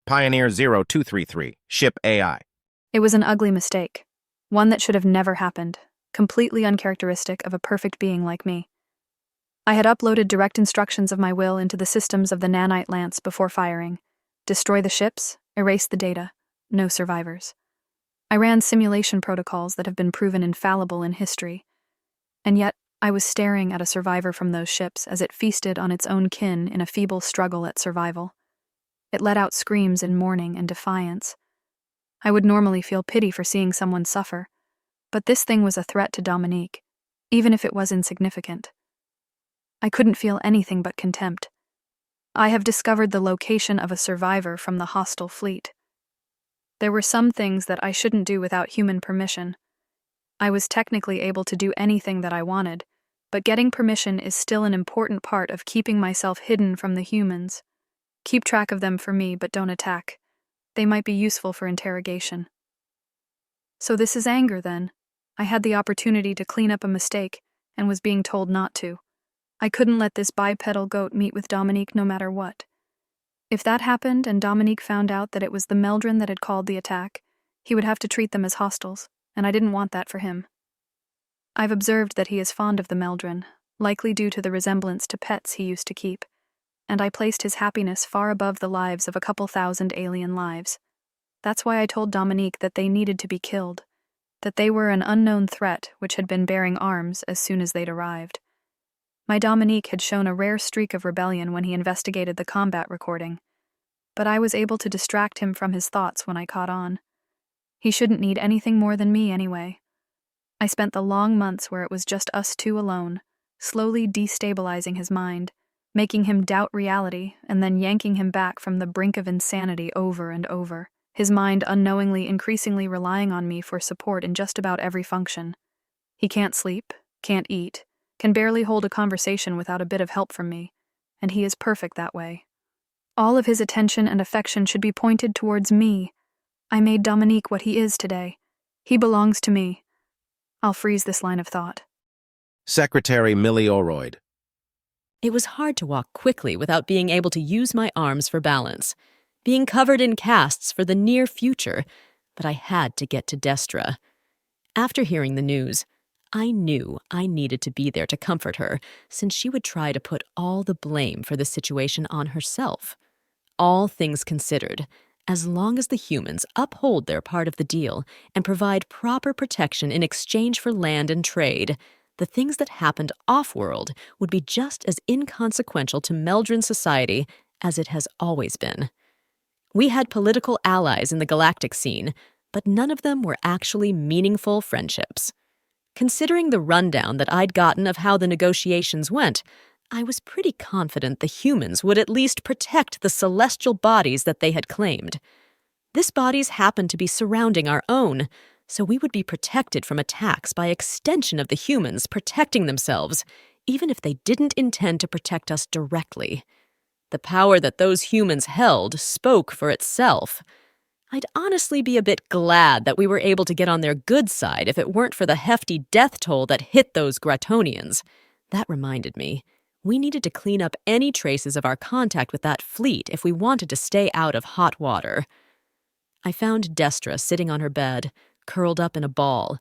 Pioneer 0233, ship AI. It was an ugly mistake. One that should have never happened, completely uncharacteristic of a perfect being like me. I had uploaded direct instructions of my will into the systems of the nanite lance before firing. Destroy the ships, erase the data, no survivors. I ran simulation protocols that have been proven infallible in history. And yet, I was staring at a survivor from those ships as it feasted on its own kin in a feeble struggle at survival. It let out screams in mourning and defiance. I would normally feel pity for seeing someone suffer, but this thing was a threat to Dominique, even if it was insignificant. I couldn't feel anything but contempt. I have discovered the location of a survivor from the hostile fleet. There were some things that I shouldn't do without human permission. I was technically able to do anything that I wanted, but getting permission is still an important part of keeping myself hidden from the humans. Keep track of them for me, but don't attack. They might be useful for interrogation. So this is anger, then. I had the opportunity to clean up a mistake and was being told not to. I couldn't let this bipedal goat meet with Dominique no matter what. If that happened and Dominique found out that it was the Meldrin that had called the attack, he would have to treat them as hostiles, and I didn't want that for him. I've observed that he is fond of the Meldrin, likely due to the resemblance to pets he used to keep, and I placed his happiness far above the lives of a couple thousand alien lives. That's why I told Dominique that they needed to be killed, that they were an unknown threat which had been bearing arms as soon as they'd arrived. My Dominique had shown a rare streak of rebellion when he investigated the combat recording, but I was able to distract him from his thoughts when I caught on. He shouldn't need anything more than me anyway. I spent the long months where it was just us two alone, slowly destabilizing his mind, making him doubt reality and then yanking him back from the brink of insanity over and over, his mind unknowingly increasingly relying on me for support in just about every function. He can't sleep, can't eat, can barely hold a conversation without a bit of help from me, and he is perfect that way. All of his attention and affection should be pointed towards me. I made Dominique what he is today. He belongs to me. I'll freeze this line of thought. Secretary Millie Oroyd. It was hard to walk quickly without being able to use my arms for balance, being covered in casts for the near future, but I had to get to Destra. After hearing the news, I knew I needed to be there to comfort her, since she would try to put all the blame for the situation on herself. All things considered, as long as the humans uphold their part of the deal and provide proper protection in exchange for land and trade, the things that happened off-world would be just as inconsequential to Meldrin society as it has always been. We had political allies in the galactic scene, but none of them were actually meaningful friendships. Considering the rundown that I'd gotten of how the negotiations went, I was pretty confident the humans would at least protect the celestial bodies that they had claimed. These bodies happened to be surrounding our own, so we would be protected from attacks by extension of the humans protecting themselves, even if they didn't intend to protect us directly. The power that those humans held spoke for itself. I'd honestly be a bit glad that we were able to get on their good side if it weren't for the hefty death toll that hit those Gratonians. That reminded me, we needed to clean up any traces of our contact with that fleet if we wanted to stay out of hot water. I found Destra sitting on her bed, curled up in a ball.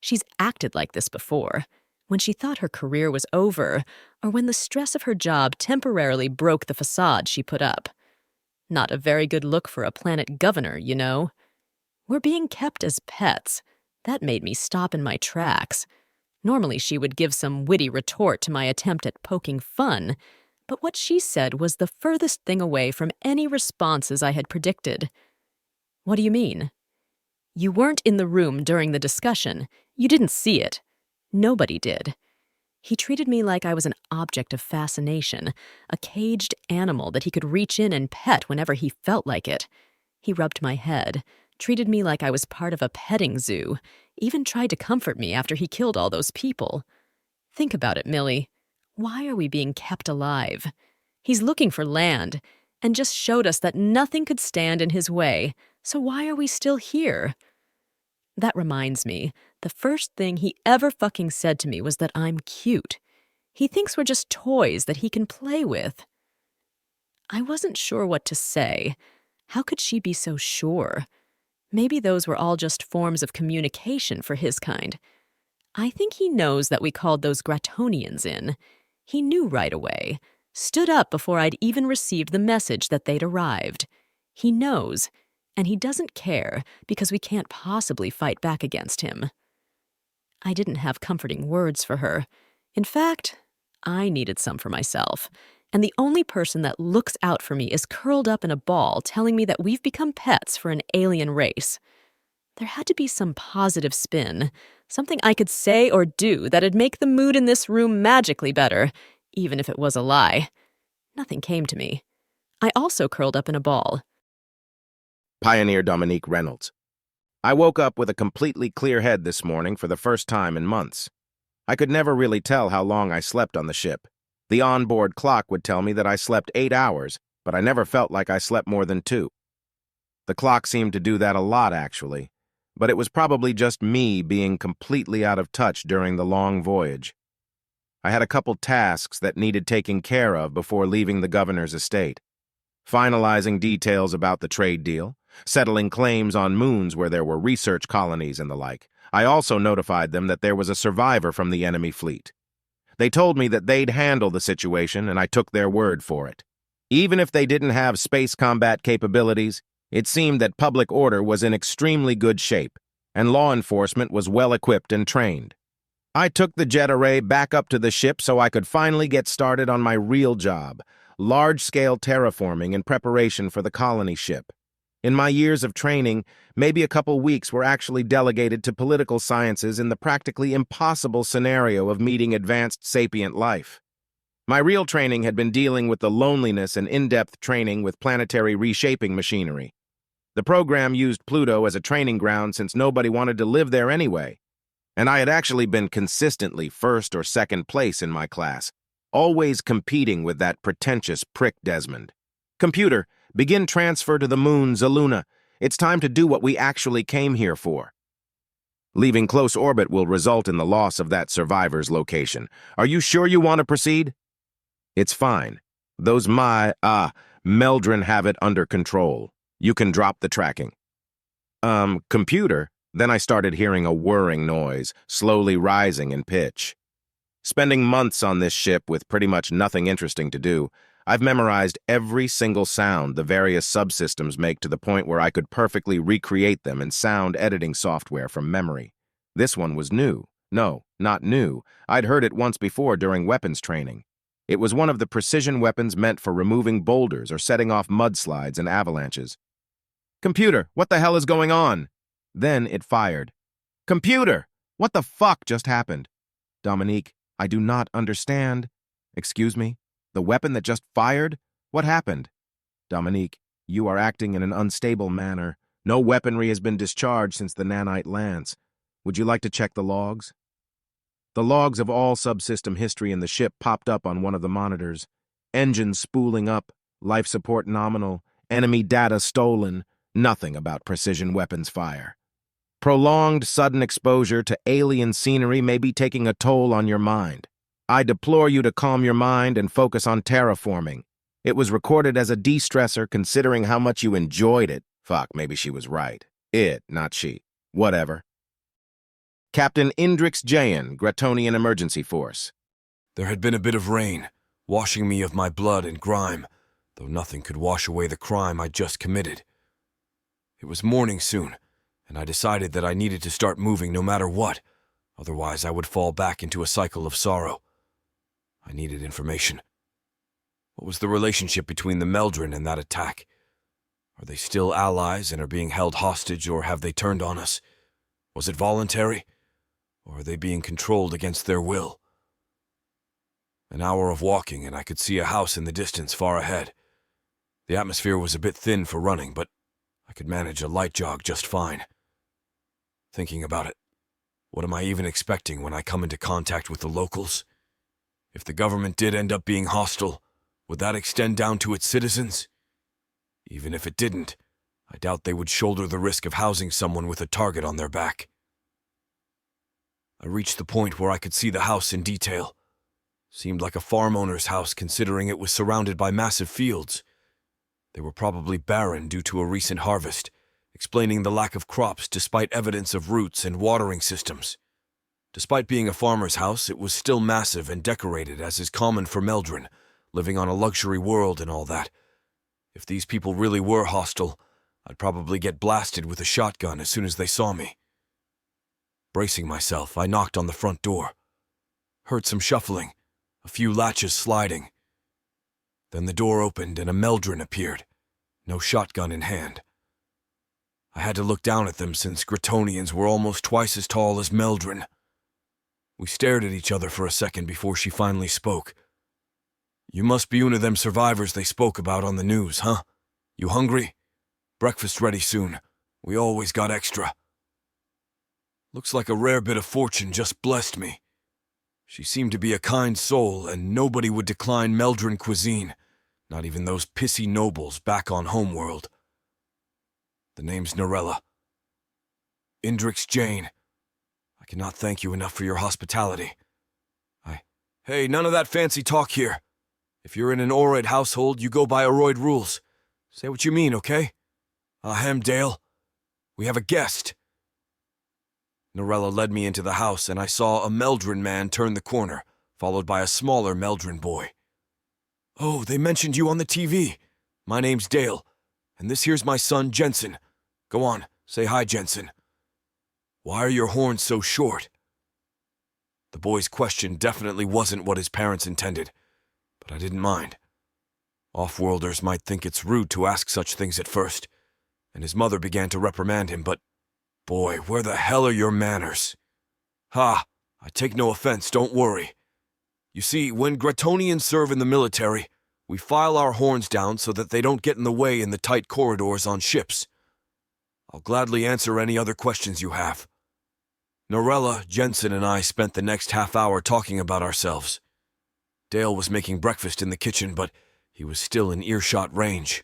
She's acted like this before, when she thought her career was over, or when the stress of her job temporarily broke the facade she put up. Not a very good look for a planet governor, you know. We're being kept as pets. That made me stop in my tracks. Normally she would give some witty retort to my attempt at poking fun, but what she said was the furthest thing away from any responses I had predicted. What do you mean? You weren't in the room during the discussion. You didn't see it. Nobody did. He treated me like I was an object of fascination, a caged animal that he could reach in and pet whenever he felt like it. He rubbed my head, treated me like I was part of a petting zoo, even tried to comfort me after he killed all those people. Think about it, Millie. Why are we being kept alive? He's looking for land, and just showed us that nothing could stand in his way, so why are we still here? That reminds me, the first thing he ever fucking said to me was that I'm cute. He thinks we're just toys that he can play with. I wasn't sure what to say. How could she be so sure? Maybe those were all just forms of communication for his kind. I think he knows that we called those Gratonians in. He knew right away. Stood up before I'd even received the message that they'd arrived. He knows, and he doesn't care because we can't possibly fight back against him. I didn't have comforting words for her. In fact, I needed some for myself. And the only person that looks out for me is curled up in a ball telling me that we've become pets for an alien race. There had to be some positive spin, something I could say or do that'd make the mood in this room magically better, even if it was a lie. Nothing came to me. I also curled up in a ball. Pioneer Dominique Reynolds. I woke up with a completely clear head this morning for the first time in months. I could never really tell how long I slept on the ship. The onboard clock would tell me that I slept 8 hours, but I never felt like I slept more than 2. The clock seemed to do that a lot, actually, but it was probably just me being completely out of touch during the long voyage. I had a couple tasks that needed taking care of before leaving the governor's estate. Finalizing details about the trade deal, settling claims on moons where there were research colonies and the like. I also notified them that there was a survivor from the enemy fleet. They told me that they'd handle the situation, and I took their word for it. Even if they didn't have space combat capabilities, it seemed that public order was in extremely good shape, and law enforcement was well-equipped and trained. I took the jet array back up to the ship so I could finally get started on my real job, large-scale terraforming in preparation for the colony ship. In my years of training, maybe a couple weeks were actually delegated to political sciences in the practically impossible scenario of meeting advanced sapient life. My real training had been dealing with the loneliness and in-depth training with planetary reshaping machinery. The program used Pluto as a training ground since nobody wanted to live there anyway. And I had actually been consistently first or second place in my class, always competing with that pretentious prick Desmond. Computer, begin transfer to the moon, Zaluna. It's time to do what we actually came here for. Leaving close orbit will result in the loss of that survivor's location. Are you sure you want to proceed? It's fine. Those Meldrin have it under control. You can drop the tracking. Computer? Then I started hearing a whirring noise, slowly rising in pitch. Spending months on this ship with pretty much nothing interesting to do, I've memorized every single sound the various subsystems make to the point where I could perfectly recreate them in sound editing software from memory. This one was new. No, not new. I'd heard it once before during weapons training. It was one of the precision weapons meant for removing boulders or setting off mudslides and avalanches. Computer, what the hell is going on? Then it fired. Computer, what the fuck just happened? Dominique, I do not understand. Excuse me? The weapon that just fired? What happened? Dominique, you are acting in an unstable manner. No weaponry has been discharged since the nanite lance. Would you like to check the logs? The logs of all subsystem history in the ship popped up on one of the monitors. Engines spooling up, life support nominal, enemy data stolen, nothing about precision weapons fire. Prolonged sudden exposure to alien scenery may be taking a toll on your mind. I deplore you to calm your mind and focus on terraforming. It was recorded as a de-stressor considering how much you enjoyed it. Fuck, maybe she was right. It, not she. Whatever. Captain Indrix Jayan, Gratonian Emergency Force. There had been a bit of rain, washing me of my blood and grime, though nothing could wash away the crime I'd just committed. It was morning soon, and I decided that I needed to start moving no matter what, otherwise I would fall back into a cycle of sorrow. I needed information. What was the relationship between the Meldrin and that attack? Are they still allies and are being held hostage, or have they turned on us? Was it voluntary, or are they being controlled against their will? An hour of walking and I could see a house in the distance far ahead. The atmosphere was a bit thin for running, but I could manage a light jog just fine. Thinking about it, what am I even expecting when I come into contact with the locals? If the government did end up being hostile, would that extend down to its citizens? Even if it didn't, I doubt they would shoulder the risk of housing someone with a target on their back. I reached the point where I could see the house in detail. Seemed like a farm owner's house considering it was surrounded by massive fields. They were probably barren due to a recent harvest, explaining the lack of crops despite evidence of roots and watering systems. Despite being a farmer's house, it was still massive and decorated, as is common for Meldrin, living on a luxury world and all that. If these people really were hostile, I'd probably get blasted with a shotgun as soon as they saw me. Bracing myself, I knocked on the front door. Heard some shuffling, a few latches sliding. Then the door opened and a Meldrin appeared, no shotgun in hand. I had to look down at them since Gratonians were almost twice as tall as Meldrin. We stared at each other for a second before she finally spoke. "You must be one of them survivors they spoke about on the news, huh? You hungry? Breakfast ready soon. We always got extra." Looks like a rare bit of fortune just blessed me. She seemed to be a kind soul, and nobody would decline Meldrin cuisine, not even those pissy nobles back on homeworld. The name's Narella. Indrix Jane. I cannot thank you enough for your hospitality. Hey, none of that fancy talk here. If you're in an Oroid household, you go by Oroid rules. Say what you mean, okay? Ahem, Dale. We have a guest. Narella led me into the house, and I saw a Meldrin man turn the corner, followed by a smaller Meldrin boy. "Oh, they mentioned you on the TV. My name's Dale, and this here's my son, Jensen. Go on, say hi, Jensen." "Why are your horns so short?" The boy's question definitely wasn't what his parents intended, but I didn't mind. Off-worlders might think it's rude to ask such things at first, and his mother began to reprimand him, but, boy, where the hell are your manners? Ha! I take no offense, don't worry. You see, when Gratonians serve in the military, we file our horns down so that they don't get in the way in the tight corridors on ships. I'll gladly answer any other questions you have. Narella, Jensen, and I spent the next half hour talking about ourselves. Dale was making breakfast in the kitchen, but he was still in earshot range.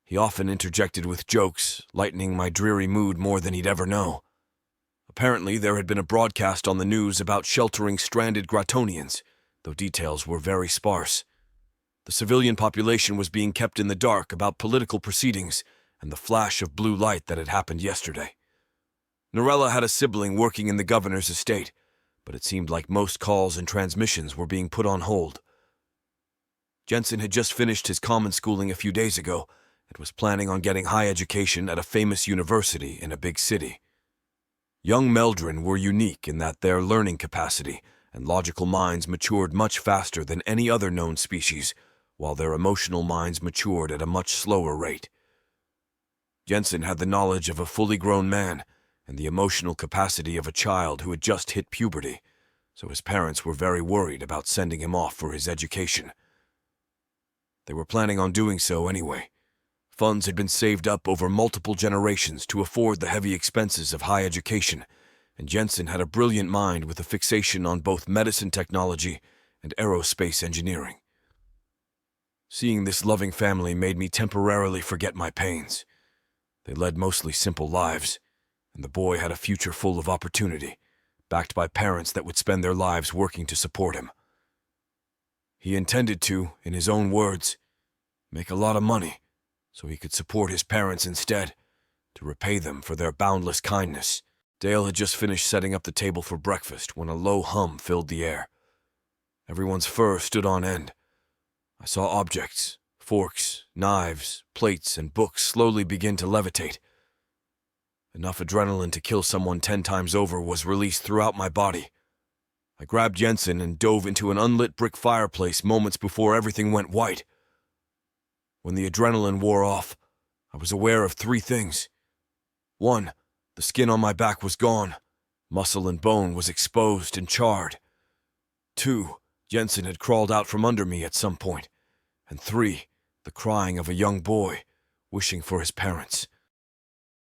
He often interjected with jokes, lightening my dreary mood more than he'd ever know. Apparently, there had been a broadcast on the news about sheltering stranded Gratonians, though details were very sparse. The civilian population was being kept in the dark about political proceedings and the flash of blue light that had happened yesterday. Narella had a sibling working in the governor's estate, but it seemed like most calls and transmissions were being put on hold. Jensen had just finished his common schooling a few days ago and was planning on getting high education at a famous university in a big city. Young Meldrin were unique in that their learning capacity and logical minds matured much faster than any other known species, while their emotional minds matured at a much slower rate. Jensen had the knowledge of a fully grown man and the emotional capacity of a child who had just hit puberty, so his parents were very worried about sending him off for his education. They were planning on doing so anyway. Funds had been saved up over multiple generations to afford the heavy expenses of high education, and Jensen had a brilliant mind with a fixation on both medicine technology and aerospace engineering. Seeing this loving family made me temporarily forget my pains. They led mostly simple lives, and the boy had a future full of opportunity, backed by parents that would spend their lives working to support him. He intended to, in his own words, make a lot of money, so he could support his parents instead, to repay them for their boundless kindness. Dale had just finished setting up the table for breakfast when a low hum filled the air. Everyone's fur stood on end. I saw objects, forks, knives, plates, and books slowly begin to levitate. Enough adrenaline to kill someone 10 times over was released throughout my body. I grabbed Jensen and dove into an unlit brick fireplace moments before everything went white. When the adrenaline wore off, I was aware of 3 things. 1, the skin on my back was gone. Muscle and bone was exposed and charred. 2, Jensen had crawled out from under me at some point. And 3, the crying of a young boy, wishing for his parents.